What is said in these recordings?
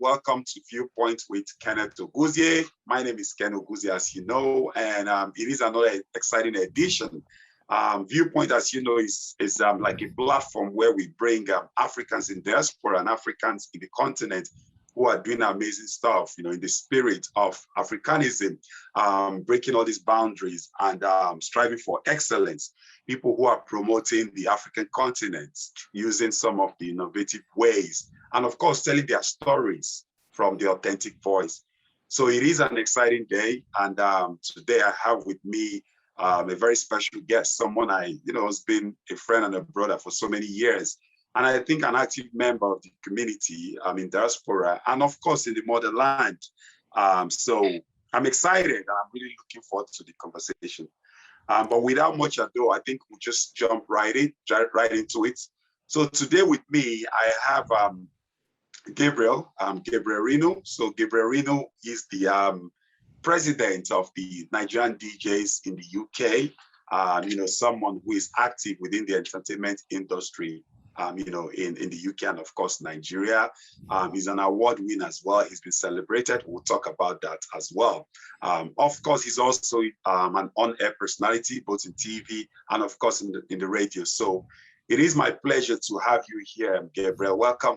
welcome to Viewpoint with Kenneth Oguzie. My name is Ken Oguzie, as you know, and it is another exciting edition. Viewpoint, as you know, is like a platform where we bring Africans in diaspora and Africans in the continent who are doing amazing stuff, in the spirit of Africanism, breaking all these boundaries and striving for excellence. People who are promoting the African continent using some of the innovative ways, and of course, telling their stories from the authentic voice. So it is an exciting day. And today I have with me a very special guest, someone has been a friend and a brother for so many years. And I think an active member of the community in diaspora, and of course in the motherland. So I'm excited. I'm really looking forward to the conversation. But without much ado, I think we'll just jump right into it. So today with me, I have Gabriel Rino. So Gabriel Rino is the president of the Nigerian DJs in the UK. Someone who is active within the entertainment industry. In the UK and of course Nigeria. He's an award winner as well. He's been celebrated. We'll talk about that as well. Of course, he's also an on-air personality, both in TV and of course in the radio. So it is my pleasure to have you here, Gabriel. Welcome.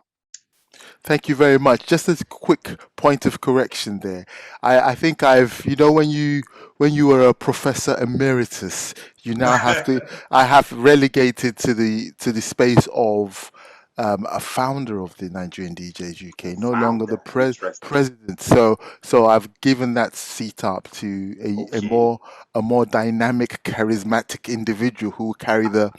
Thank you very much. Just a quick point of correction there. I think when you were a professor emeritus, you now have to. I have relegated to the space of a founder of the Nigerian DJs UK, no longer the president. So I've given that seat up to a more dynamic, charismatic individual who will carry the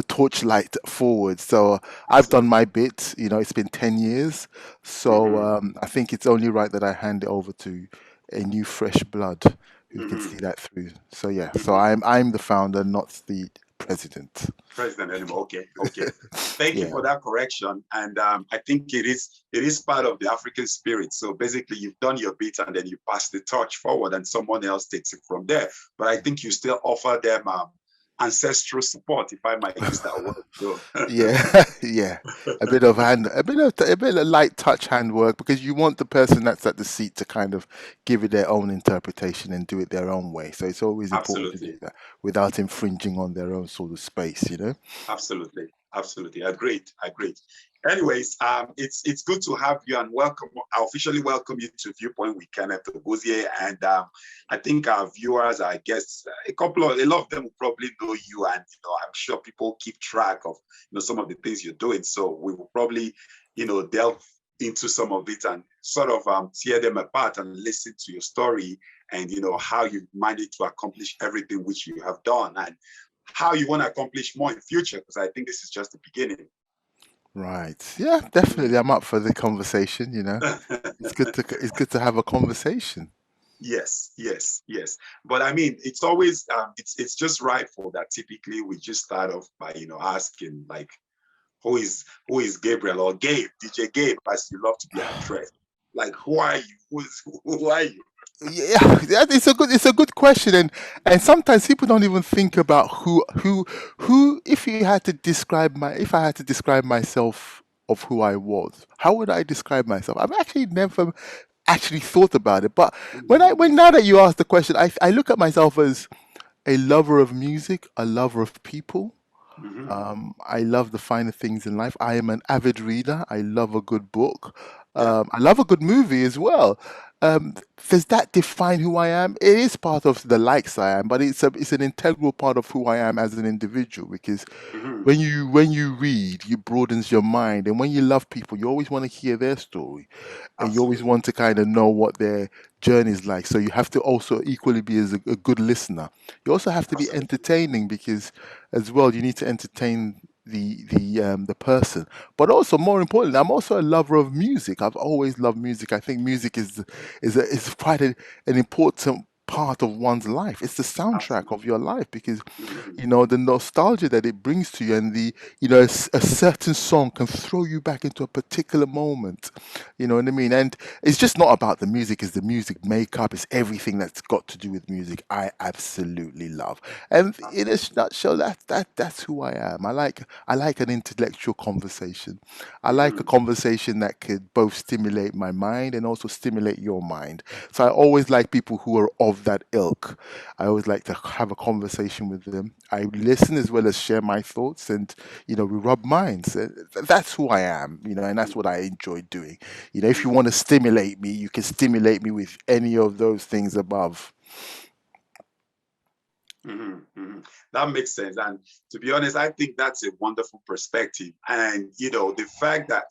torchlight forward. So I've done my bit. It's been 10 years. So I think it's only right that I hand it over to a new fresh blood who can see that through. So yeah, so I'm the founder, not the president anymore. Okay. Thank you for that correction. And I think it is part of the African spirit. So basically you've done your bit and then you pass the torch forward and someone else takes it from there. But I think you still offer them ancestral support, if I might use that word. So. yeah. A bit of light touch handwork, because you want the person that's at the seat to kind of give it their own interpretation and do it their own way. So it's always important to do that without infringing on their own sort of space, Absolutely. Agreed. Anyways, it's good to have you and welcome. I officially welcome you to Viewpoint with Kenneth Oguzie, and I think our viewers, I guess, a lot of them will probably know you, and I'm sure people keep track of some of the things you're doing. So we will probably delve into some of it and sort of tear them apart and listen to your story and how you managed to accomplish everything which you have done and how you want to accomplish more in future, because I think this is just the beginning. Right. Yeah, definitely. I'm up for the conversation, It's good to have a conversation. Yes. But I mean, it's always it's just rightful that typically we just start off by asking like who is Gabriel or Gabe, DJ Gabe, as you love to be addressed. Like, who are you? Who are you? Yeah, it's a good question, and sometimes people don't even think about who if I had to describe myself of who I was, how would I describe myself? I've actually never actually thought about it, but when now that you ask the question, I look at myself as a lover of music, a lover of people. I love the finer things in life. I am an avid reader. I love a good book. I love a good movie as well. Does that define who I am? It is part of the likes I am, but it's an integral part of who I am as an individual, because when you read, you broadens your mind, and when you love people, you always want to hear their story, and you always want to kind of know what their journey is like. So you have to also equally be as a good listener. You also have to be entertaining, because as well you need to entertain the person, but also more importantly, I'm also a lover of music. I've always loved music. I think music is quite an important part of one's life. It's the soundtrack Absolutely. of your life because Mhm. the nostalgia that it brings to you, and a certain song can throw you back into a particular moment. You know what I mean? And it's just not about the music. It's the music makeup. It's everything that's got to do with music. I absolutely love. And in a nutshell, that's who I am. I like an intellectual conversation. I like a Mhm. conversation that could both stimulate my mind and also stimulate your mind. So I always like people who are of that ilk. I always like to have a conversation with them. I listen as well as share my thoughts, and we rub minds. That's who I am, and that's what I enjoy doing. If you Mhm. want to stimulate me, you can stimulate me with any of those things above. That makes sense. And to be honest, I think that's a wonderful perspective. And the fact that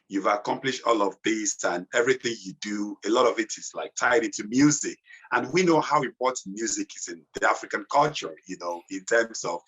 you've accomplished all of this and everything you do, a lot of it is like tied into music. And we know how important music is in the African culture, in terms of,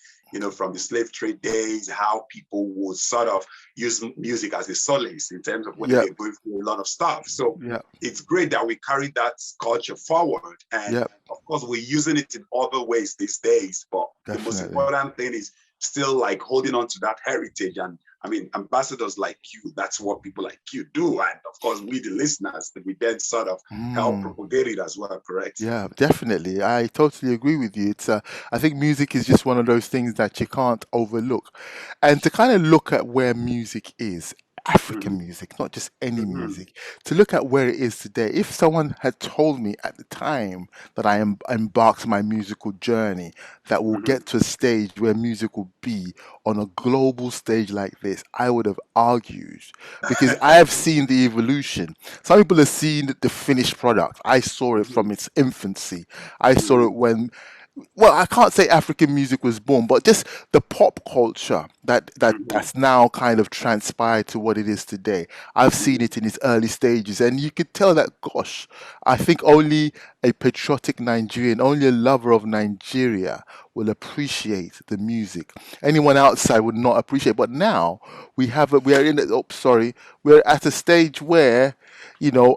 from the slave trade days, how people would sort of use music as a solace in terms of when Yep, they're going through a lot of stuff. So yep, it's great that we carry that culture forward. And yep, of course, we're using it in other ways these days, but the most definitely. important thing is still like holding on to that heritage. And I mean, ambassadors like you, that's what people like you do. And of course, we, the listeners, we then sort of help Mm. propagate it as well, correct? Yeah, definitely. I totally agree with you. I think music is just one of those things that you can't overlook. And to kind of look at where music is, African Mm-hmm. music, not just any Mm-hmm. music, to look at where it is today. If someone had told me at the time that I embarked my musical journey, that we'll Mm-hmm. get to a stage where music will be on a global stage like this, I would have argued because I have seen the evolution. Some people have seen the finished product. I saw it Mm-hmm. from its infancy. I saw Mm-hmm. it when, well, I can't say African music was born, but just the pop culture that's now kind of transpired to what it is today. I've seen Mm-hmm. it in its early stages, and you could tell that, gosh, I think only a patriotic Nigerian, only a lover of Nigeria will appreciate the music. Anyone outside would not appreciate. But now we are in. Oh, sorry, we're at a stage where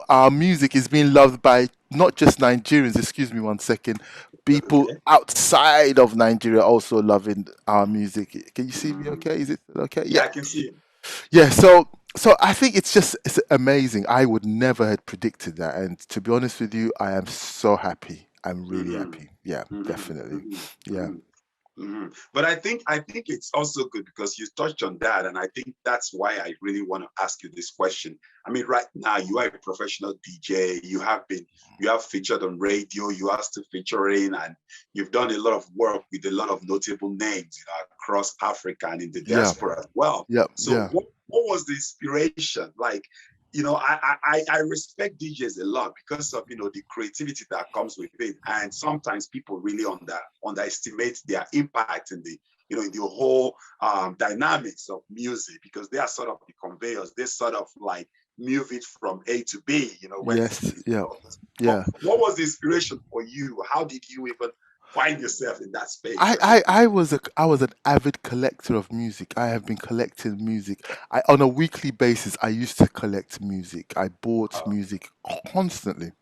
our music is being loved by not just Nigerians. Excuse me one second. That's People okay. outside of Nigeria also loving our music. Can you see me? Mm-hmm. Okay, is it okay? Yeah, Yeah, I can see it. yeah. So I think it's amazing. I would never have predicted that, and to be honest with you, I am so happy. I'm really Mm-hmm. happy. Yeah, Mm-hmm. definitely. Mm-hmm. Yeah. Mm-hmm. But I think it's also good because you touched on that, and I think that's why I really want to ask you this question. I mean, right now you are a professional DJ. You have featured on radio. You are still featuring, and you've done a lot of work with a lot of notable names, across Africa and in the Yeah. diaspora as well. Yeah. So, Yeah. what was the inspiration? Like, I respect DJs a lot because of the creativity that comes with it, and sometimes people really underestimate their impact in the whole dynamics of music because they are sort of the conveyors. They sort of like move it from A to B. When it's Yes. Yeah. what, Yeah. what was the inspiration for you? How did you even find yourself in that space? I, I, I was an avid collector of music. I have been collecting music. On a weekly basis, I used to collect music. I bought Uh, music constantly.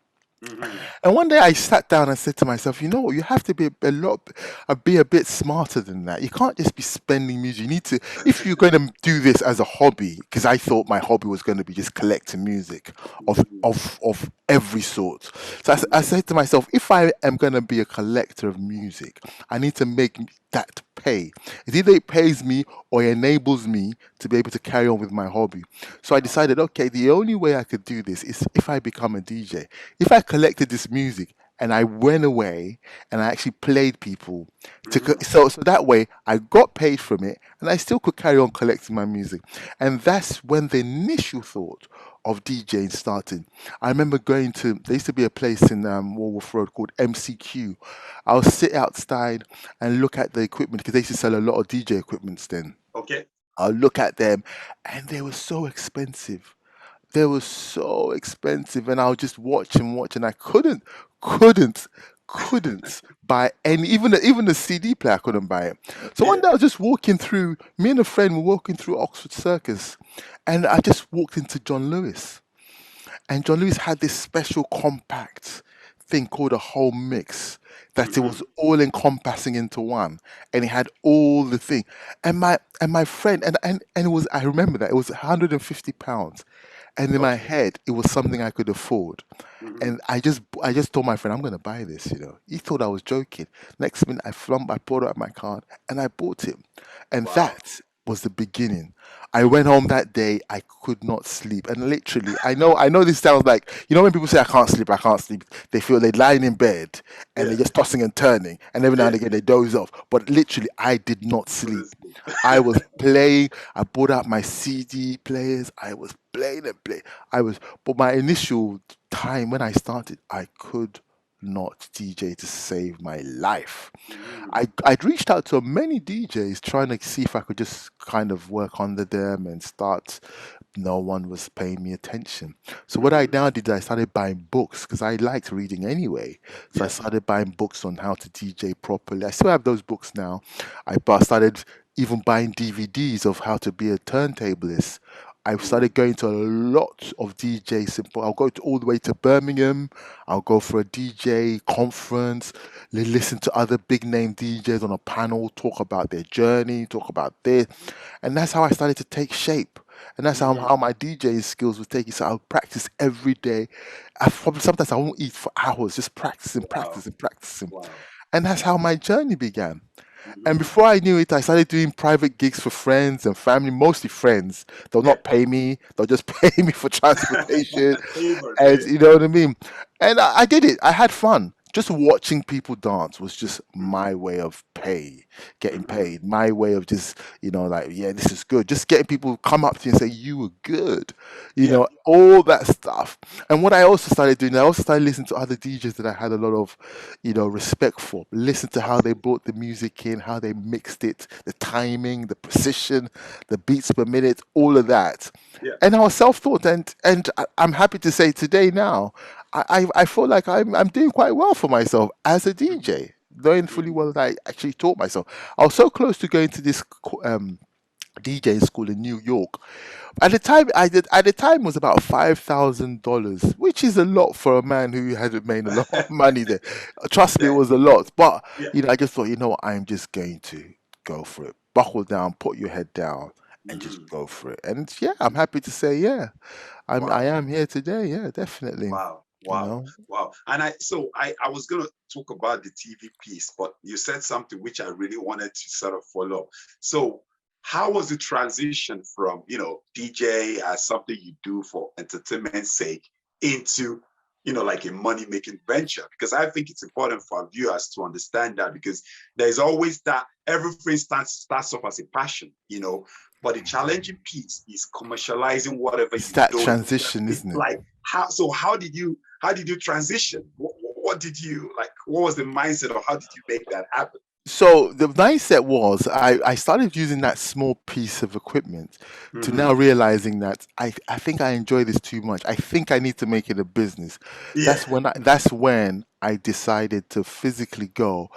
mm-hmm, And one day I sat down and said to myself, you know what, you have to be a bit smarter than that. You can't just be spending music. You need to, if you're going to do this as a hobby, because I thought my hobby was going to be just collecting music of every sort. So I mm-hmm, said to myself, if I am going to be a collector of music, I need to make that pay. It's either it pays me or it enables me to be able to carry on with my hobby. So I decided, okay, the only way I could do this is if I become a DJ. If I collected this music and I went away and I actually played people, mm-hmm, so that way I got paid from it and I still could carry on collecting my music. And that's when the initial thought of DJing started. I remember there used to be a place in Walworth Road called MCQ. I'll sit outside and look at the equipment because they used to sell a lot of DJ equipments then. okay. I'll look at them and they were so expensive. They were so expensive, and I would just watch, and I couldn't, couldn't buy any. Even the CD player, I couldn't buy it. So one Yeah. day I was just walking through. Me and a friend were walking through Oxford Circus, and I just walked into John Lewis, and John Lewis had this special compact thing called a whole mix that it Mm-hmm. was all encompassing into one, and it had all the thing. And my friend and it was, I remember that it was £150, and in my Okay. head it was something I could afford. Mm-hmm. And I just told my friend, I'm gonna buy this. He thought I was joking. Next minute, I pulled out my card and I bought it, and Wow. that was the beginning. I went home that day. I could not sleep, and literally, I know this sounds like, when people say I can't sleep, I can't sleep. They feel they're lying in bed and Yeah. they're just tossing and turning, and every now Yeah. and again they doze off. But literally, I did not sleep. Honestly. I was playing. I brought out my CD players. I was playing and playing. But my initial time when I started, I could not DJ to save my life. Mm-hmm. I'd reached out to many DJs trying to see if I could just kind of work under them and start. No one was paying me attention. So what I Mm-hmm. now did, I started buying books because I liked reading anyway. So I Yeah. started buying books on how to DJ properly. I still have those books now. Started even buying DVDs of how to be a turntablist. I've Mm-hmm. started going to a lot of DJ simple. I'll go all the way to Birmingham. I'll go for a DJ conference, listen to other big name DJs on a panel, talk about their journey, talk about this. And that's how I started to take shape. And that's how, Mm-hmm. how my DJing skills would take it. So I'll practice every day. Sometimes I won't eat for hours, just practicing, Wow. practicing, practicing. Wow. And that's how my journey began. And Mm-hmm. before I knew it, I started doing private gigs for friends and family, mostly friends. They'll Yeah. not pay me, they'll just pay me for transportation. Favors, And eh? you know what I mean? And I did it. I had fun. Just watching people dance was just Mm-hmm. my way of getting Mm-hmm. paid. My way of just, like, yeah, this is good. Just getting people to come up to you and say, you were good. Yeah. All that stuff. And what I also started doing, I also started listening to other DJs that I had a lot of, respect for. Listen to how they Absolutely. brought the music in, how they mixed it, the timing, the precision, the beats per minute, all of that. Yeah. And I was self-taught, and I'm happy to say today now, I feel like I'm doing quite well for myself as a Mm-hmm. DJ, knowing fully Mm-hmm. well that I actually taught myself. I was so close to going to this DJ school in New York. At the time it was about $5,000, which is a lot for a man who hadn't made a lot of money there. Trust me, it Yeah. was a lot. But Yeah. I just thought, what, I'm just going to go for it. Buckle down, put your head down, and just Mm-hmm. go for it. And yeah, I'm happy to say, yeah, I Wow. am here today. Yeah, definitely. Wow. You Wow. know, Wow. And I was gonna talk about the TV piece, but you said something which I really wanted to sort of follow up. So how was the transition from, DJ as something you do for entertainment's sake into, like a money-making venture? Because I think it's important for our viewers to understand that, because there's always that everything starts off as a passion, but the challenging piece is commercializing whatever it's you that do. transition, It's isn't it? like how did you transition? What did you like? What was the mindset, or how did you make that happen? So the mindset was, I started using that small piece of equipment to Mm-hmm. now realizing that I think I enjoy this too much. I think I need to make it a business. Yeah. That's when I decided to physically go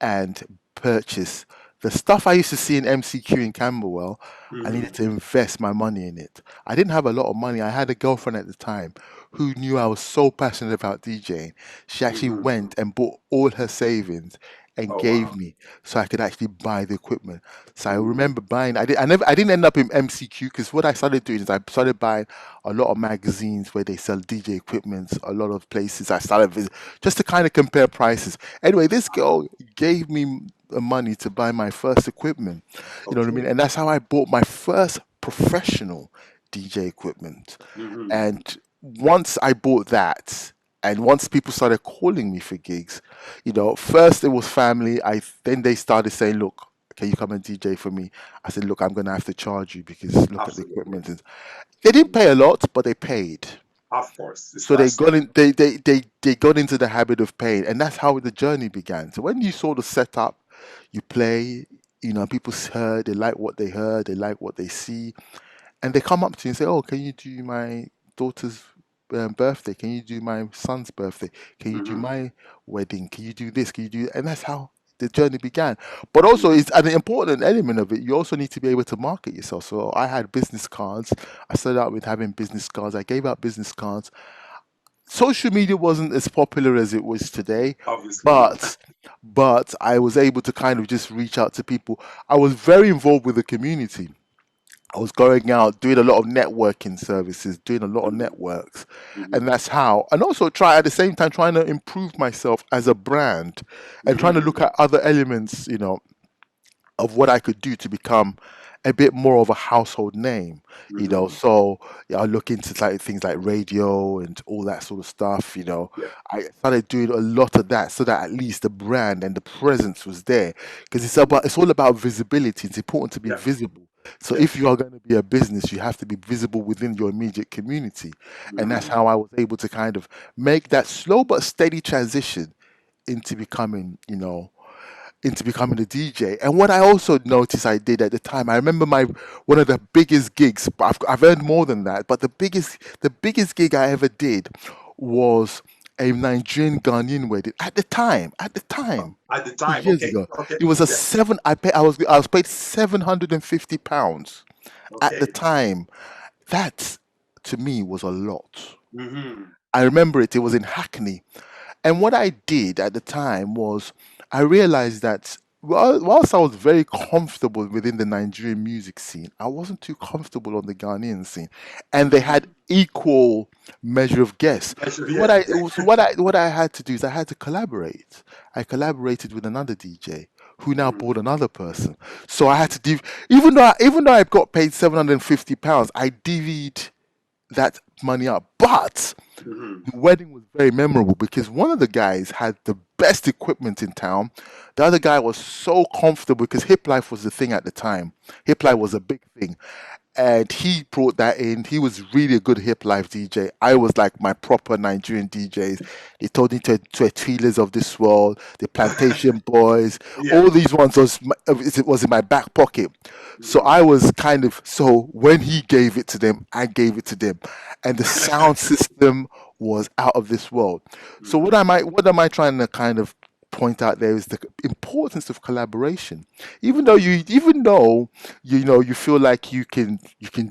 and purchase the stuff I used to see in MCQ in Camberwell. I Mm-hmm. needed to invest my money in it. I didn't have a lot of money. I had a girlfriend at the time who knew I was so passionate about DJing. She actually Mm-hmm. went and bought all her savings and Oh gave wow. me so I could actually buy the equipment. So I Mm-hmm. remember buying. I didn't end up in MCQ because what I started doing is I started buying a lot of magazines where they sell DJ equipment. A lot of places I started just to kind of compare prices. Anyway, this girl gave me the money to buy my first equipment. You know what I mean? Okay. And that's how I bought my first professional DJ equipment. Mm-hmm. And once I bought that, and once people started calling me for gigs, first it was family. I Then they started saying, "Look, can you come and DJ for me?" I said, "Look, I'm gonna have to charge you because look at the Absolutely. equipment." And they didn't pay a lot, but they paid. Of course. It's So that they got step. in. They got into the habit of paying, and that's how the journey began. So when you saw the setup, you play. People heard. They like what they heard. They like what they see, and they come up to you and say, "Oh, can you do my daughter's birthday? Can you do my son's birthday? Can you do Mm-hmm. my wedding? Can you do this? Can you do?" And that's how the journey began. But also, Mm-hmm. it's an important element of it. You also need to be able to market yourself. So I had business cards. I started out with having business cards. I gave out business cards. social media wasn't as popular as it was today, Obviously not. but I was able to kind of just reach out to people. I was very involved with the community. I was going out, doing a lot of networking services, doing a lot of Mhm, networks, and mhm, that's how. And also try at the same time trying to improve myself as a brand, and trying to look mhm, at other elements, of what I could do to become a bit more of a household name, mhm. So I look into like things like radio and all that sort of stuff. Yeah, I started doing a lot of that so that at least the brand and the presence was there because mhm, it's all about visibility. It's important to be yeah, visible. So yeah. if you are going to be a business, you have to be visible within your immediate community, and that's Mhm, how I was able to kind of make that slow but steady transition into becoming a DJ. And what I also noticed I did at the time, I remember my one of the biggest gigs. But I've earned more than that, but the biggest gig I ever did was a Nigerian Ghanaian wedding at the time. At the oh, time, at the two time, years okay, ago, okay, it was a yeah, seven. I was paid £750 at the okay. time. That to me was a lot. Mhm, I remember it. It was in Hackney, and what I did at the time was I realized that whilst I was very comfortable within the Nigerian music scene, I wasn't too comfortable on the Ghanaian scene, and they had mhm. equal measure of guests. Actually, So yeah. what I had to do is I had to collaborate. I collaborated with another DJ who now Mhm, bought another person. So I had mhm, to even though I got paid £750, I divvied that money up, but mhm, the wedding was very memorable because one of the guys had the best equipment in town. The other guy was so comfortable because hip life was the thing at the time. Hip life yeah. was a big thing. And he brought that in. He was really a good hip life DJ. I was like my proper Nigerian DJs. They told me to Twi'lers of this world, the Plantation Boys, Yeah. all these ones it was in my back pocket. So Mhm. I was kind of so when he gave it to them, I gave it to them, and the sound system was out of this world. So Mhm, what am I trying to kind of point out there is the importance of collaboration. mhm, Even though you feel like you can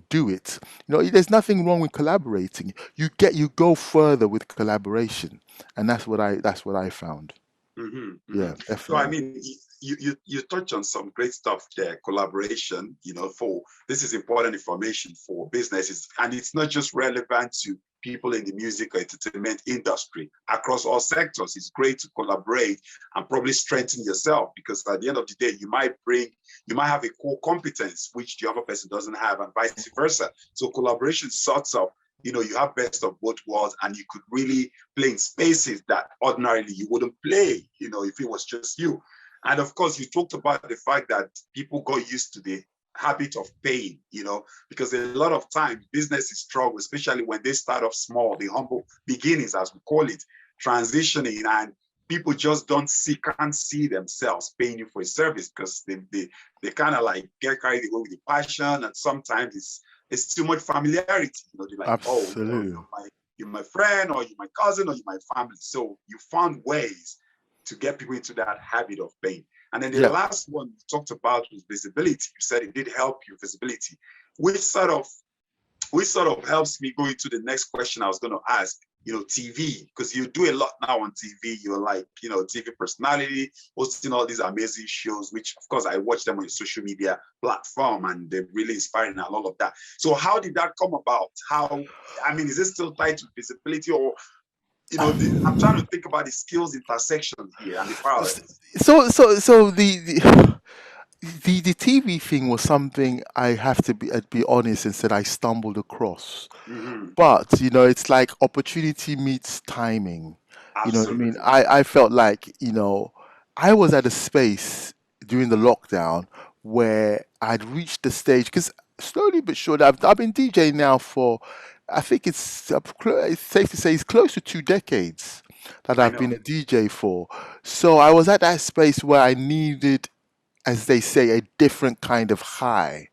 do it. There's nothing wrong with collaborating. You go further with collaboration, and that's what I found. mhm, Yeah, mhm. So I definitely. mean, you touch on some great stuff there. Collaboration, for this is important information for businesses, and it's not just relevant to people in the music or entertainment industry across all sectors. It's great to collaborate and probably strengthen yourself because at the end of the day, you might have a core competence which the other person doesn't have, and vice versa. So collaboration sorts of you have best of both worlds, and you could really play in spaces that ordinarily you wouldn't play, if it was just you. And of course, you talked about the fact that people got used to the habit of paying, because a lot of times businesses struggle, especially when they start off small, the humble beginnings, as we call it, transitioning, and people just can't see themselves paying you for a service because they kind of like get carried away with the passion, and sometimes it's too much familiarity. They're like, oh, Absolutely. you're my friend, or you're my cousin, or you're my family. So you found ways to get people into that habit of paying. And then the Yeah. last one you talked about was visibility. You said it did help you, visibility, which sort of helps me go into the next question I was going to ask. TV, because you do a lot now on TV. You're like, TV personality, hosting all these amazing shows, which of course I watch them on your social media platform, and they're really inspiring and all of that. So how did that come about? I mean, is it still tied to visibility, or I'm trying to think about the skills intersection here and the parallels. So the TV thing was something I have to be honest and said I stumbled across. Mm-hmm. But it's like opportunity meets timing. You know what I mean? Absolutely. I felt like I was at a space during the lockdown where I'd reached the stage because slowly but surely I've been DJing now for I think it's safe to say it's close to 2 decades that I I've been know. a DJ for. So I was at that space where I needed, as they say, a different kind of high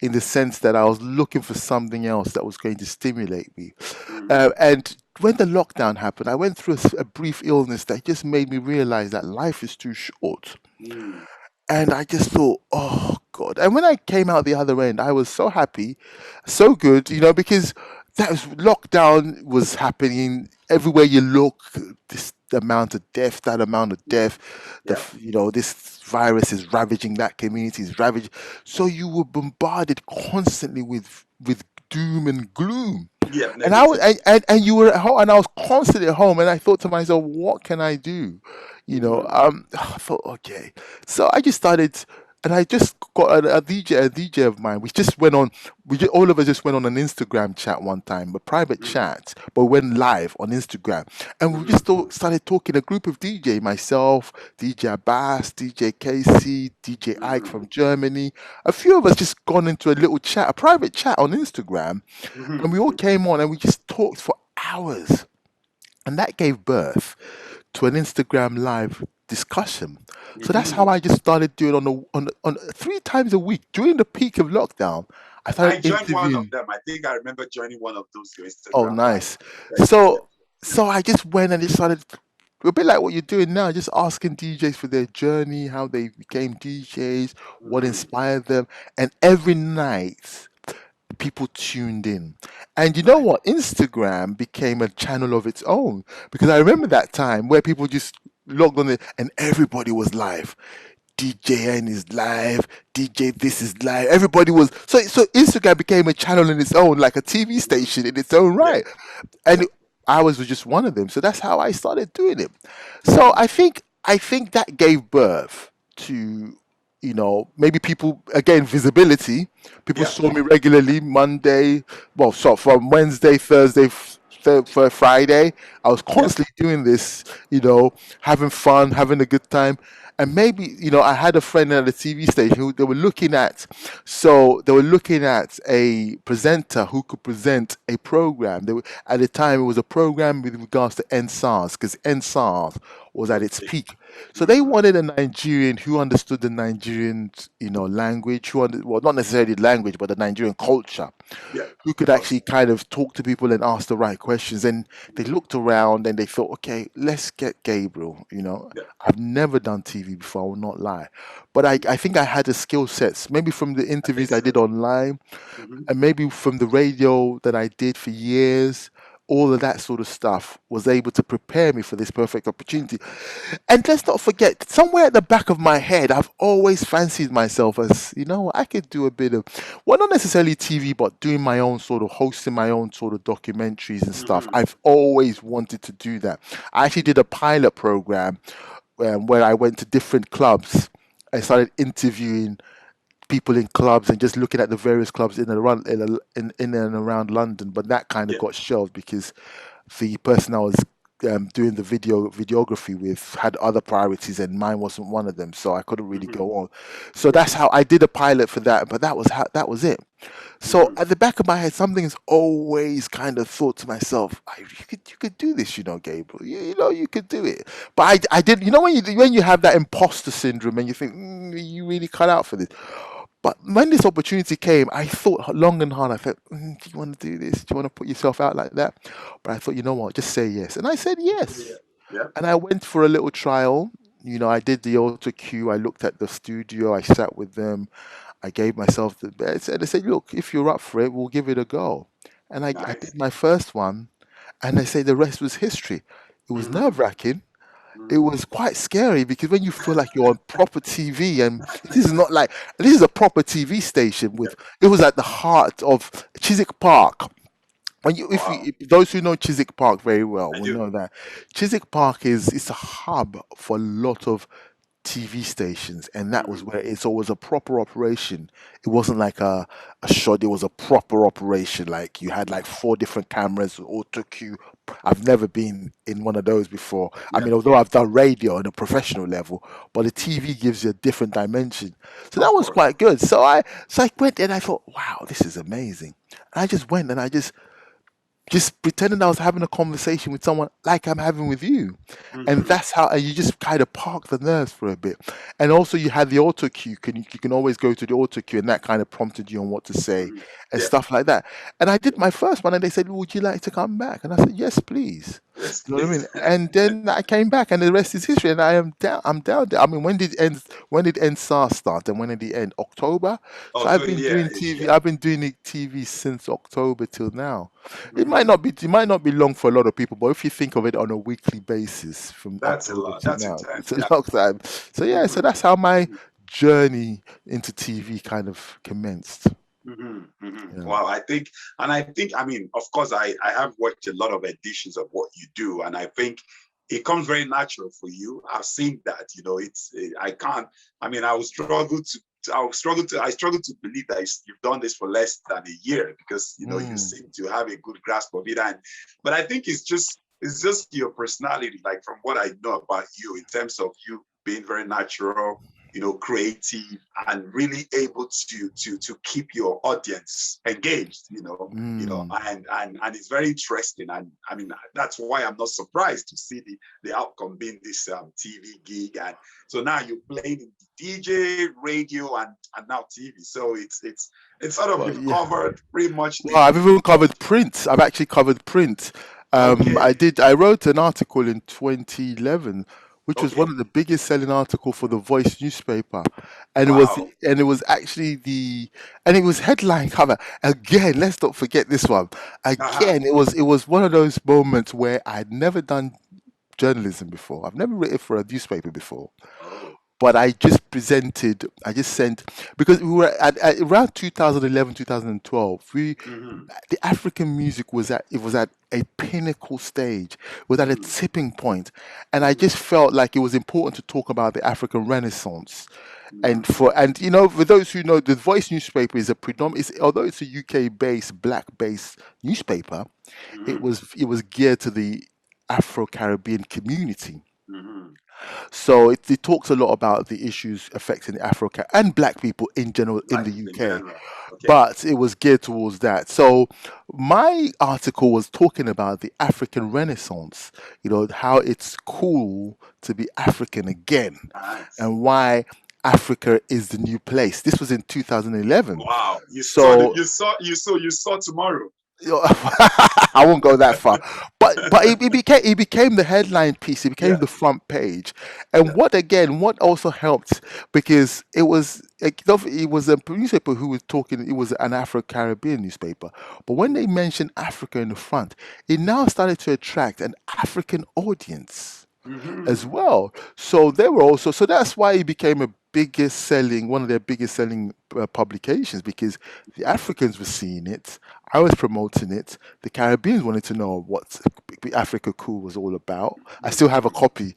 in the sense that I was looking for something else that was going to stimulate me. Mm-hmm. And when the lockdown happened, I went through a brief illness that just made me realize that life is too short. Mm-hmm. And I just thought, oh God. And when I came out the other end, I was so happy, so good, because that was lockdown was happening everywhere you look. This amount of death, that amount of death, Yeah. this virus is ravaging that community, is ravaging. So you were bombarded constantly with doom and gloom. Yeah. And I was, Negative. and you were at home, and I was constantly at home, and I thought to myself, what can I do? Hmm. I thought, okay. So I just started, and I just got a DJ of mine. We just went on, all of us just went on an Instagram chat one time, a private Hmm. chat, but we went live on Instagram, and we Hmm. just started talking. A group of DJ, myself, DJ Abbas, DJ Casey, DJ Ike Hmm. from Germany. A few of us just gone into a little chat, a private chat on Instagram, and Hmm. we all came on and we just talked for hours. And that gave birth to an Instagram live discussion. So that's how Hmm. I just started doing on 3 times a week during the peak of lockdown. I started I joined one of interviewing. them. I think I remember joining one of those your Oh, Instagram live. nice. Yeah. Yeah. So I just went and just started a bit like what you're doing now, just asking DJs for their journey, how they became DJs, what Hmm. inspired them, and every night people tuned in. And you know Nice. what? Instagram became a channel of its own because I remember that time where people just logged on it and everybody was live. DJ N is live, DJ this is live. Everybody was so Instagram became a channel in its own, like a TV Hmm. station in its own Yeah. right. And Yeah. ours was just one of them. So that's how I started doing it. So I think that gave birth to maybe people again visibility. People Yeah. saw me regularly Monday, well, so from Wednesday, Thursday, for Friday. I was Yeah. constantly doing this, having fun, having a good time. And maybe, I had a friend at the TV station who they were looking at a presenter who could present a program. At the time, it was a program with regards to NSARS, because NSARS was at its Okay. peak. So they Hmm. wanted a Nigerian who understood the Nigerian, language, well, not necessarily language, but the Nigerian culture, Yeah. who Of could course. actually kind of talk to people and ask the right questions. And they Hmm. looked around and they thought, okay, let's get Gabriel. Yeah. I've never done TV before, I will not lie. But I think I had the skill sets, maybe from the I think interviews I so. did online, Hmm. and maybe from the radio that I did for years. All of that sort of stuff was able to prepare me for this perfect opportunity. And let's not forget, somewhere at the back of my head, I've always fancied myself as, I could do a bit of, well, not necessarily TV, but doing my own sort of hosting my own sort of documentaries and stuff. Hmm. I've always wanted to do that. I actually did a pilot program where I went to different clubs. I started interviewing people in clubs and just looking at the various clubs in and around London. But that kind of Yeah. got shelved because the person I was doing the videography with had other priorities and mine wasn't one of them, so I couldn't really Hmm. go on. So Yeah. that's how I did a pilot for that, but that was it. So Hmm. at the back of my head, something's always kind of thought to myself, you could do this, Gabriel. You could do it. But I did. When you have that imposter syndrome and you think, you really cut out for this. But when this opportunity came, I thought long and hard. I thought, do you want to do this? Do you want to put yourself out like that? But I thought, you know what? Just say yes. And I said Yeah. yes. Yeah. And I went for a little trial. I did the auto cue. I looked at the studio. I sat with them. I gave myself the best. And they said, look, if you're up for it, we'll give it a go. And I did Nice. my first one. And they say the rest was history. It was Hmm. nerve wracking. It Hmm. was quite scary because when you feel like you're on proper TV, and this is not like this is a proper TV station Yeah. with, it was at the heart of Chiswick Park. When Wow. if those who know Chiswick Park very well I will do. know that Chiswick Park is a hub for a lot of TV stations, and that was Hmm. where it's always a proper operation. It wasn't like a shot, it was a proper operation. Like you had like four different cameras, auto cue. I've never been in one of those before. I Yeah. mean, although I've done radio on a professional level, but the TV gives you a different dimension. So that Of was course. quite good. So I went there and I thought, wow, this is amazing. And I just went and I just pretending I was having a conversation with someone like I'm having with you. And Hmm. that's how, and you just kind of park the nerves for a bit. And also you had the auto cue. You can always go to the auto cue, and that kind of prompted you on what to say and Yeah. stuff like that. And I Yeah. did my first one, and they said, would you like to come back? And I said, yes, please. Yes, You know what I mean? please. And then I came back, and the rest is history. And I am down. I'm down there. I mean, when did End SARS start? And when did it end? October. So Oh, I've so been yeah, doing yeah. TV. I've been doing it TV since October till now. It might Mhm. not be. It might not be long for a lot of people, but if you think of it on a weekly basis, from That's a October lot. to That's now, intense. it's a Yeah. long time. So yeah. So Mhm. that's how my Mhm. journey into TV kind of commenced. Yeah. Well, I mean, of course, I have watched a lot of editions of what you do, and I think it comes very natural for you. I've seen that, I can't, I mean, I struggle to believe that you've done this for less than a year because, you Mm. seem to have a good grasp of it. But I think it's just your personality, like from what I know about you in terms of you being very natural, creative, and really able to keep your audience engaged, Mm. and it's very interesting. And I mean, that's why I'm not surprised to see the outcome being this TV gig. And so now you're playing in DJ, radio, and now TV. So it's sort of Well, you've yeah. covered pretty much Well, I've even covered print. I've actually covered print. I okay, did. I wrote an article in 2011, which was one okay, of the biggest selling article for the Voice newspaper, and wow, it was actually and it was headline cover again. Let's not forget this one. uh-huh. Again, it was one of those moments where I'd never done journalism before. I've never written for a newspaper before, Oh, but I just sent, because we were at around 2011, 2012. mm-hmm, The African music was at a pinnacle stage, it was at a mm-hmm, tipping point, and I mm-hmm, just felt like it was important to talk about the African Renaissance. mm-hmm, And for those who know, the Voice newspaper is a predominant, although it's a UK based, black based newspaper, mm-hmm, it was geared to the Afro Caribbean community. mm-hmm. So it talks a lot about the issues affecting Africa and black people in general in Like the in UK, general, okay. but it was geared towards that. So my article was talking about the African Renaissance, how it's cool to be African again, Nice. and why Africa is the new place. This was in 2011. Wow. You saw the So you saw tomorrow. I won't go that far, but it became the headline piece. It became Yeah. the front page, and Yeah. what also helped, because it was a newspaper who was talking. It was an Afro Caribbean newspaper, but when they mentioned Africa in the front, it now started to attract an African audience as Mm-hmm. well. So they were also, so that's why it became one of their biggest selling publications, because the Africans were seeing it. I was promoting it. The Caribbeans wanted to know what Africa Cool was all about. I still have a Mm-hmm. copy,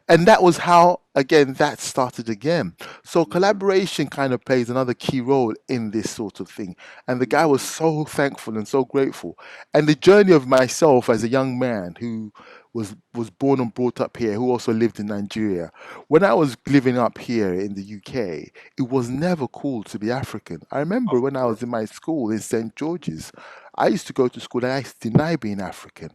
and that was how, again, that started again. So Mm-hmm. collaboration kind of plays another key role in this sort of thing. And the guy was Mm-hmm. so thankful and so grateful. And the journey of myself as a young man who was born and brought up here, who also lived in Nigeria. When I was living up here in the UK, it was never cool to be African. I remember Of when I was course. in my school in St. George's, I used to go to school and I used to deny being African.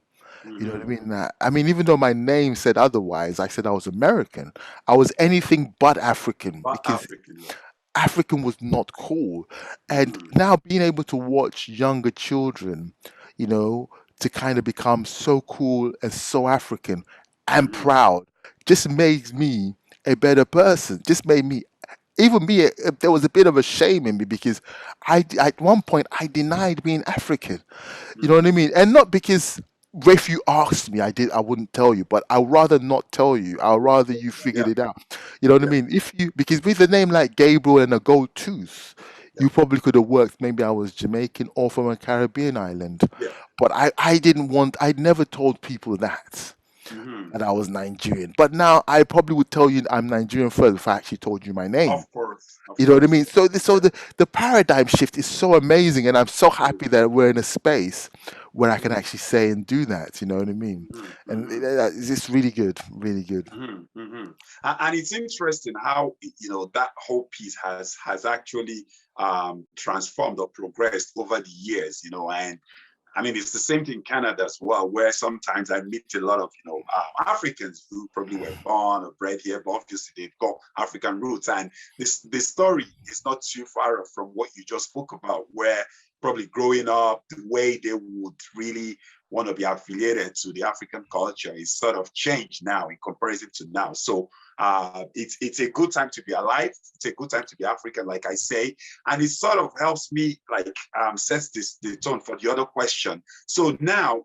You know what I Mm-hmm. mean? Even though my name said otherwise, I said I was American. I was anything but African, But because African, yeah. African was not cool. And Mm-hmm. now being able to watch younger children, you know, to kind of become so cool and so African and Mm-hmm. proud, just made me a better person. Just made me, even me, there was a bit of a shame in me, because at one point I denied being African. You know what I Mm-hmm. mean? And not because, if you asked me, I wouldn't tell you, but I'd rather not tell you. I'd rather you figured Yeah. it out. You know what I Yeah. mean? Because with a name like Gabriel and a gold tooth, Yeah. you probably could have worked. Maybe I was Jamaican or from a Caribbean island, Yeah. but I didn't want. I never told people that Mm-hmm. I was Nigerian. But now I probably would tell you I'm Nigerian first if I actually told you my name. Of course. Of You know what I course. mean? So, Yeah. the paradigm shift is so amazing, and I'm so happy Mm-hmm. that we're in a space where I can Mm-hmm. actually say and do that. You know what I mean? And Mm-hmm. it's just really good, really good. Mm-hmm. Mm-hmm. And it's interesting how that whole piece has actually transformed or progressed over the years, and I mean, it's the same thing in Canada as well, where sometimes I meet a lot of, Africans who probably were born or bred here, but obviously they've got African roots. And this story is not too far from what you just spoke about, where probably growing up, the way they would really want to be affiliated to the African culture is sort of changed now in comparison to now. So it's a good time to be alive. It's a good time to be African, like I say, and it sort of helps me sets the tone for the other question. So now,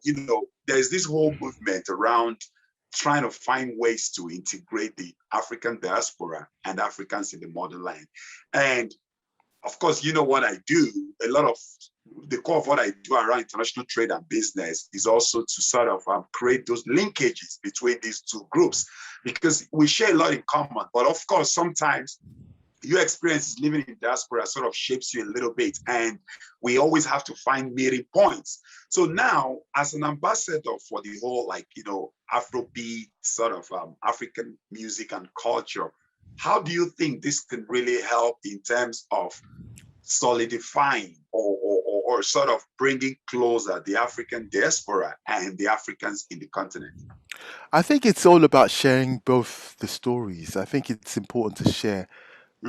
there's this whole movement around trying to find ways to integrate the African diaspora and Africans in the motherland. And of course, you know what I do, a lot of the core of what I do around international trade and business is also to sort of create those linkages between these two groups, because we share a lot in common. But of course, sometimes your experiences living in diaspora sort of shapes you a little bit, and we always have to find meeting points. So now, as an ambassador for the whole, Afrobeat sort of African music and culture, how do you think this can really help in terms of solidifying or sort of bringing closer the African diaspora and the Africans in the continent? I think it's all about sharing both the stories. I think it's important to share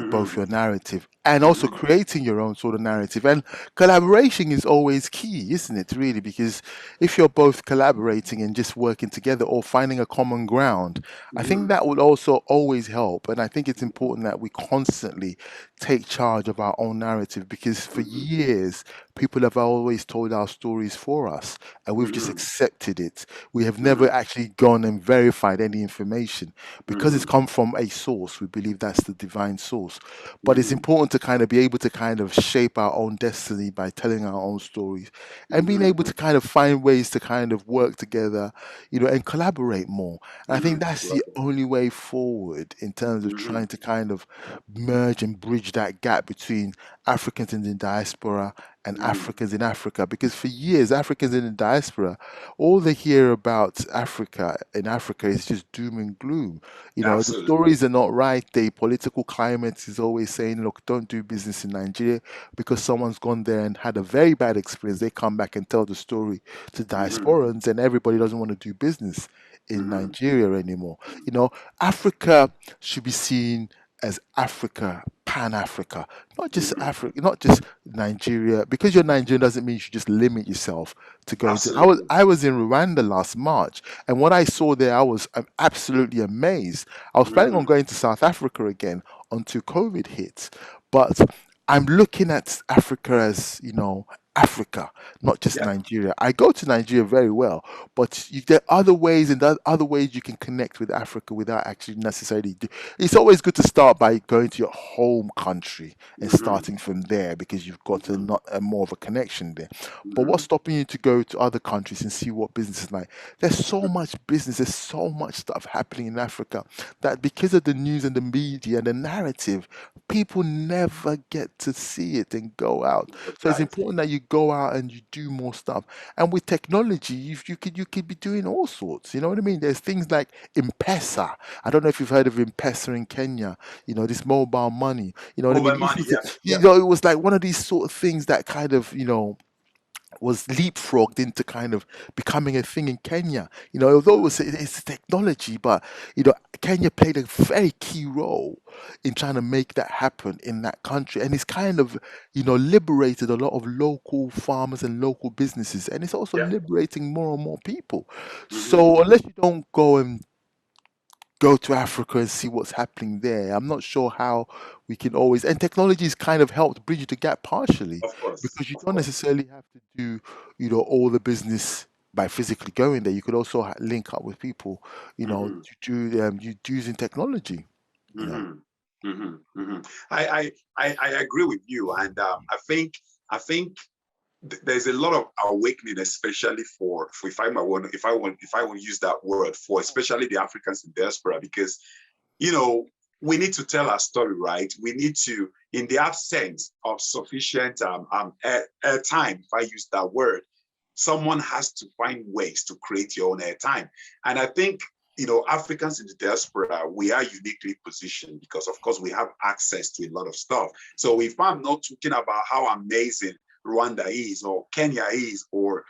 both your narrative and also creating your own sort of narrative. And collaboration is always key, isn't it, really? Because if you're both collaborating and just working together or finding a common ground, I think that will also always help. And I think it's important that we constantly take charge of our own narrative, because for years, people have always told our stories for us and we've just accepted it. We have never actually gone and verified any information because it's come from a source. We believe that's the divine source. But it's important to kind of be able to kind of shape our own destiny by telling our own stories and being able to kind of find ways to kind of work together, and collaborate more. And I think that's the only way forward in terms of trying to kind of merge and bridge that gap between Africans in the diaspora and Africans in Africa. Because for years, Africans in the diaspora, all they hear about Africa in Africa is just doom and gloom. The Absolutely. stories are not right. The political climate is always saying, look, don't do business in Nigeria because someone's gone there and had a very bad experience. They come back and tell the story to diasporans, and everybody doesn't want to do business in Nigeria anymore. Africa should be seen as Africa, Pan Africa, not just Africa, not just Nigeria. Because you're Nigerian doesn't mean you should just limit yourself to going to. I was in Rwanda last March, and what I saw there, I'm absolutely amazed. I was planning on going to South Africa again until COVID hit, but I'm looking at Africa as Africa, not just Nigeria. I go to Nigeria very well, but there are other ways, and there are other ways you can connect with Africa without actually necessarily. It's always good to start by going to your home country and starting from there, because you've got more of a connection there. But what's stopping you to go to other countries and see what business is like? There's so much business, there's so much stuff happening in Africa that because of the news and the media and the narrative, people never get to see it and go out. So it's important that you go out and you do more stuff. And with technology, you could be doing all sorts. You know what I mean? There's things like M-Pesa. I don't know if you've heard of M-Pesa in Kenya. This mobile money. You know what I mean? Money, It was like one of these sort of things that kind of was leapfrogged into kind of becoming a thing in Kenya. Although it's technology, but Kenya played a very key role in trying to make that happen in that country, and it's kind of liberated a lot of local farmers and local businesses, and it's also liberating more and more people. So unless you don't go to Africa and see what's happening there, I'm not sure how we can always. And technology has kind of helped bridge the gap partially, Of course. because you don't necessarily have to do, all the business by physically going there. You could also link up with people, to do using technology. I agree with you, and I think there's a lot of awakening, especially for if I want to use that word, for especially the Africans in diaspora, because we need to tell our story, right? We need to, in the absence of sufficient airtime, if I use that word, someone has to find ways to create your own airtime. And I think Africans in the diaspora, we are uniquely positioned because, of course, we have access to a lot of stuff. So if I'm not talking about how amazing Rwanda is, or Kenya is, or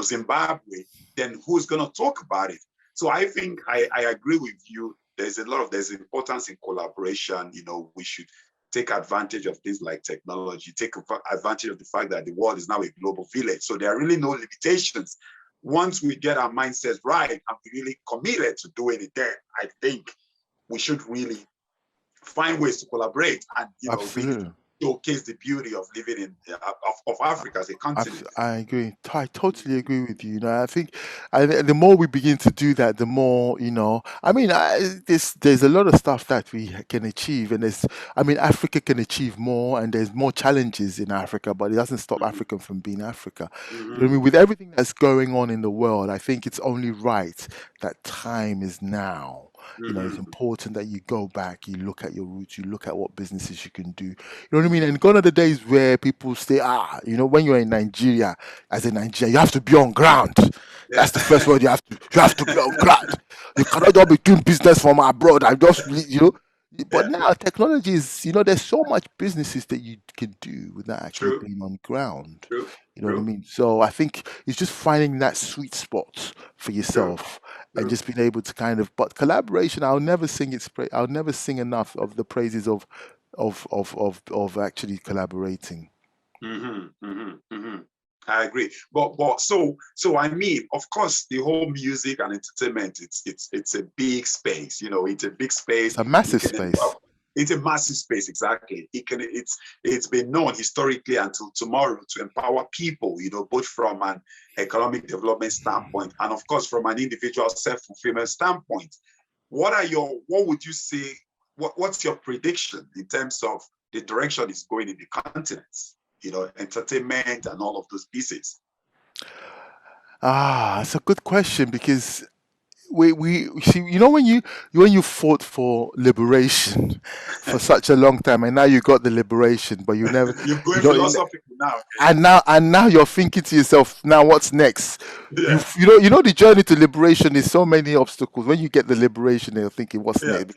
Zimbabwe, then who's going to talk about it? So I think I agree with you. There's importance in collaboration. We should take advantage of things like technology, take advantage of the fact that the world is now a global village. So there are really no limitations. Once we get our mindsets right and we really committed to doing it, then I think we should really find ways to collaborate and really showcase the beauty of living in of Africa as a continent. I agree. I totally agree with you. I think the more we begin to do that, the more I mean, there's a lot of stuff that we can achieve, and Africa can achieve more, and there's more challenges in Africa, but it doesn't stop Africa from being Africa. You know what I mean? With everything that's going on in the world, I think it's only right that time is now. It's important that you go back, you look at your roots, you look at what businesses you can do. You know what I mean? And gone are the days where people say, when you're in Nigeria, as a Nigerian, you have to be on ground. That's the first word you have to be on ground. You cannot just be doing business from abroad. But now technology is, there's so much businesses that you can do without actually being on ground. You know what I mean? So I think it's just finding that sweet spot for yourself and just being able to but collaboration, I'll never sing enough of the praises of actually collaborating. I agree, but so I mean, of course, the whole music and entertainment, it's a big space. It's a big space. It's a massive space. It's a massive space, exactly. It's been known historically until tomorrow to empower people, both from an economic development standpoint and, of course, from an individual self-fulfillment standpoint. What would you say? What's your prediction in terms of the direction it's going in the continents? Entertainment and all of those pieces. It's a good question, because we see, when you fought for liberation for such a long time, and now you got the liberation, but you never you're going philosophical now. And now you're thinking to yourself, now what's next? Yeah. The journey to liberation is so many obstacles. When you get the liberation, you're thinking, what's next?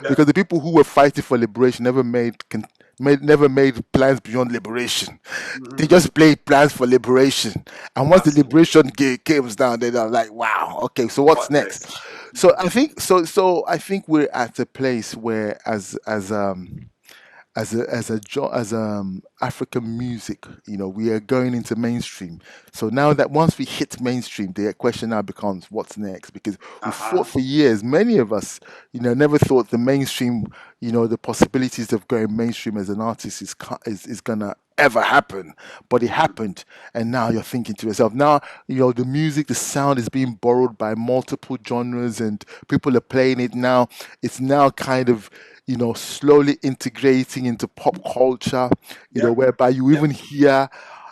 Because the people who were fighting for liberation never made plans beyond liberation. They just played plans for liberation, and once the liberation comes down, they're like, wow, okay, so what's next? So I think we're at a place where as African music, we are going into mainstream. So now that once we hit mainstream, the question now becomes, what's next? Because we fought for years. Many of us, never thought the mainstream, the possibilities of going mainstream as an artist is gonna ever happen, but it happened. And now you're thinking to yourself, now the music, the sound is being borrowed by multiple genres, and people are playing it now. It's now kind of slowly integrating into pop culture, whereby you even hear,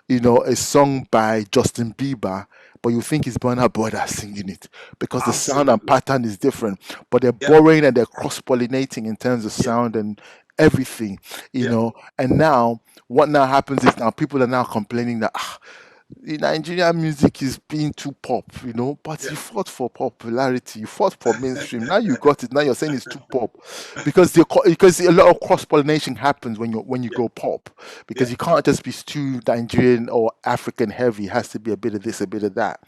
a song by Justin Bieber, but you think it's Burna Boy that's singing it, because the sound and pattern is different, but they're borrowing and they're cross-pollinating in terms of sound and everything, and now what now happens is now people are now complaining that the Nigerian music is being too pop, but you fought for popularity, you fought for mainstream. Now you got it. Now you're saying it's too pop, because a lot of cross pollination happens when you go pop, because you can't just be too Nigerian or African heavy. It has to be a bit of this, a bit of that,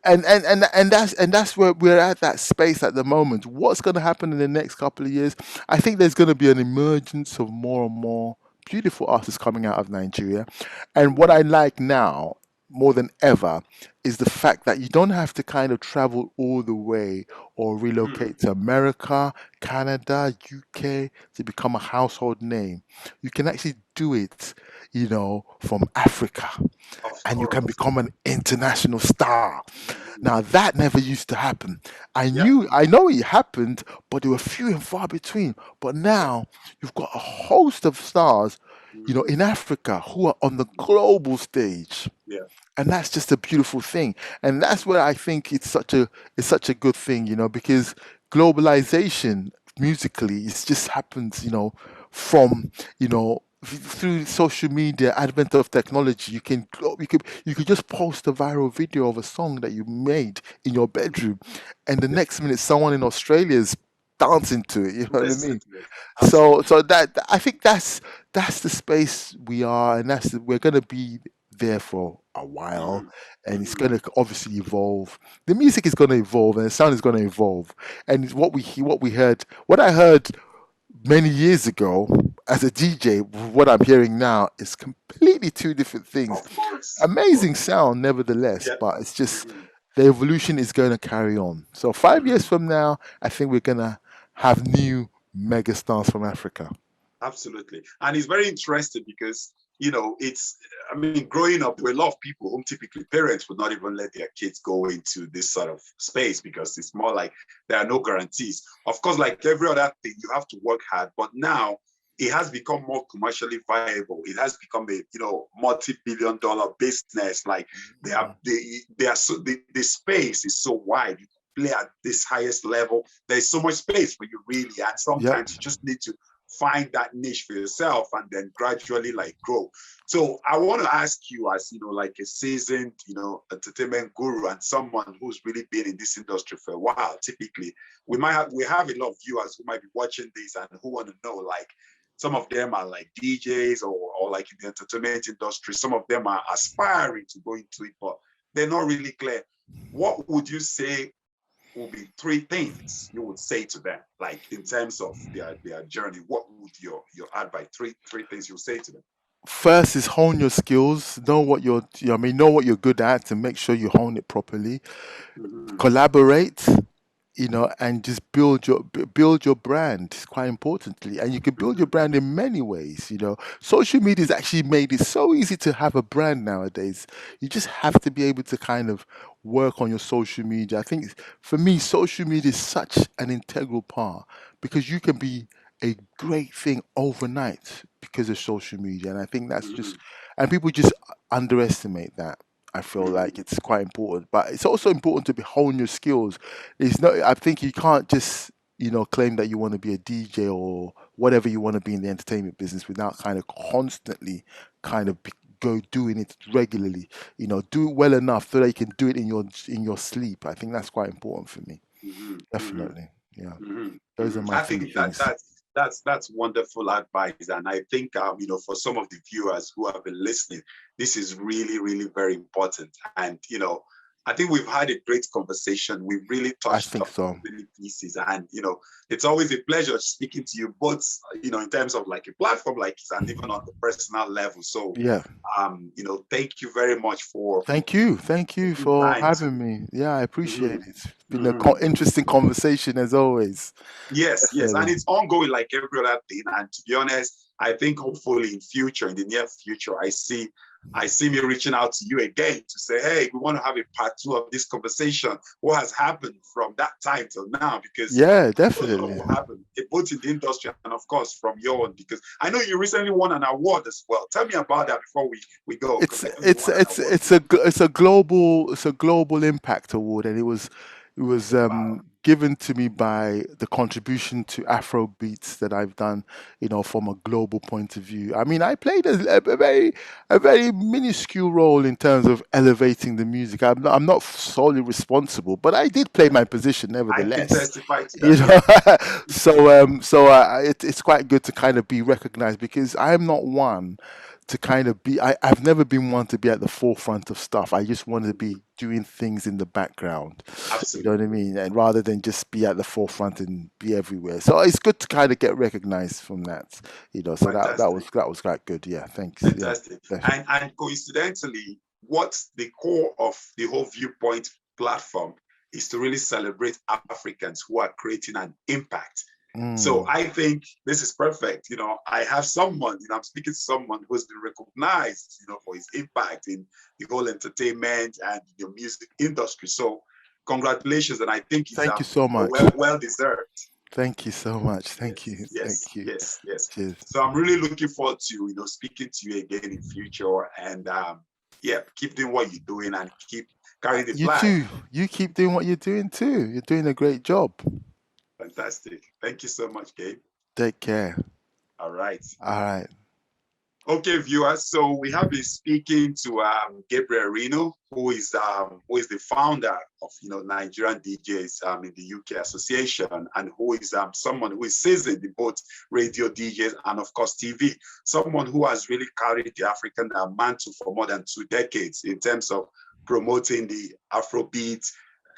and that's where we're at, that space at the moment. What's going to happen in the next couple of years? I think there's going to be an emergence of more and more beautiful artists coming out of Nigeria. And what I like now more than ever is the fact that you don't have to kind of travel all the way or relocate to America, Canada, UK to become a household name. You can actually do it, from Africa, and you can become an international star. Now that never used to happen. I know it happened, but they were few and far between. But now you've got a host of stars, in Africa who are on the global stage. And that's just a beautiful thing. And that's where I think it's such a good thing, because globalization musically, it just happens, from, through social media, advent of technology. You could just post a viral video of a song that you made in your bedroom, and the next minute someone in Australia is dancing to it. You know what I Listen mean? to it. So Absolutely. that I think that's the space we are, and we're gonna be there for a while, Hmm. and it's Hmm. gonna obviously evolve. The music is gonna evolve, and the sound is gonna evolve. And what I heard many years ago as a DJ, what I'm hearing now is completely two different things. Of course. Of Amazing course. sound, nevertheless, Yeah. but it's just Hmm. the evolution is going to carry on. So 5 years Hmm. from now, I think we're going to have new megastars from Africa. Absolutely. And it's very interesting because, I mean, growing up, there were a lot of people whom typically parents would not even let their kids go into this sort of space because it's more like there are no guarantees. Of course, like every other thing, you have to work hard. But now it has become more commercially viable. It has become a, multi-billion dollar business. Like they are so the space is so wide. You play at this highest level. There's so much space for you really. And Yep. sometimes you just need to find that niche for yourself and then gradually like grow. So I want to ask you, as like a seasoned, entertainment guru and someone who's really been in this industry for a while. Typically, we have a lot of viewers who might be watching this and who want to know, like, some of them are like DJs or like in the entertainment industry. Some of them are aspiring to go into it, but they're not really clear. What would you say will be three things you would say to them, like in terms of their journey? What would your advice? Three things you would say to them. First is hone your skills, know what know what you're good at, and make sure you hone it properly. Mm-hmm. Collaborate, and just build your brand quite importantly, and you can build your Mm-hmm. brand in many ways. Social media has actually made it so easy to have a brand nowadays. You just have to be able to kind of work on your social media. I think for me, social media is such an integral part because you can be a great thing overnight because of social media, and I think that's Mm-hmm. just and people just underestimate that. I feel like Mm-hmm. it's quite important, but it's also important to be hone your skills. It's not. I think you can't just claim that you want to be a DJ or whatever you want to be in the entertainment business without kind of constantly kind of go doing it regularly. Do it well enough so that you can do it in your sleep. I think that's quite important for me. Mm-hmm. Mm-hmm. Definitely. Yeah. Mm-hmm. Those are Mm-hmm. my I three think that things. that's wonderful advice, and I think for some of the viewers who have been listening, this is really really very important. And I think we've had a great conversation. We've really I touched think on so. many pieces, and it's always a pleasure speaking to you, both in terms of like a platform like this, and even on the personal level. So Yeah. thank you very much for Thank you. Thank you taking for time to. having me. Yeah, I appreciate Mhm. it. It's been a Mhm. interesting conversation as always. Yes, yes, and Definitely. it's ongoing like every other thing. And to be honest, I think hopefully in the near future, I see me reaching out to you again to say, hey, we want to have a part two of this conversation. What has happened from that time till now? Because Yeah, a lot definitely. will happen, both in the industry and of course from your own. Because I know you recently won an award as well. Tell me about that before we go, because it's I know you it's won an it's award. it's a global impact award, and it was Wow. given to me by the contribution to Afrobeats that I've done, from a global point of view. I mean, I played a very minuscule role in terms of elevating the music. I'm not solely responsible, but I did play my position I can nevertheless. testify to You that. know, Yeah. it's quite good to kind of be recognized because I'm not one to kind of be. I've never been one to be at the forefront of stuff. I just want to be doing things in the background. You know what I Absolutely. mean? And rather than just be at the forefront and be everywhere. So it's good to kind of get recognized from that. So Fantastic. that was quite good. Yeah, thanks. Yeah, Fantastic. definitely. And coincidentally, what's the core of the whole Viewpoint platform is to really celebrate Africans who are creating an impact. So Mm. I think this is perfect. I have someone, I'm speaking to someone who's been recognized, for his impact in the whole entertainment and the music industry. So congratulations. And I think it's Thank you so much. well deserved. Thank you so much. Thank Yes, you. yes, Thank you. yes, yes. Cheers. So I'm really looking forward to speaking to you again in future, and yeah, keep doing what you're doing and keep carrying the You flag. too. You keep doing what you're doing too. You're doing a great job. Fantastic. Thank you so much, Gabe. Take care. All right. All right. Okay, viewers. So we have been speaking to Gabriel Reno, who is the founder of Nigerian DJs in the UK Association, and who is someone who is seasoned in both radio DJs and of course TV. Someone who has really carried the African mantle for more than 2 decades in terms of promoting the Afrobeat,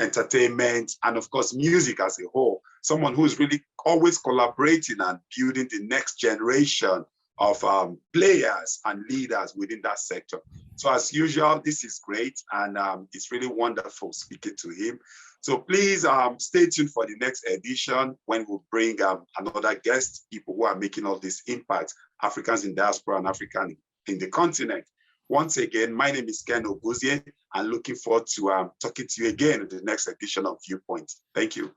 entertainment, and of course music as a whole. Someone who is really always collaborating and building the next generation of players and leaders within that sector. So as usual, this is great, and it's really wonderful speaking to him. So please stay tuned for the next edition when we'll bring another guest, people who are making all this impact, Africans in diaspora and African in the continent. Once again, my name is Ken Oguzie, and looking forward to talking to you again in the next edition of Viewpoint. Thank you.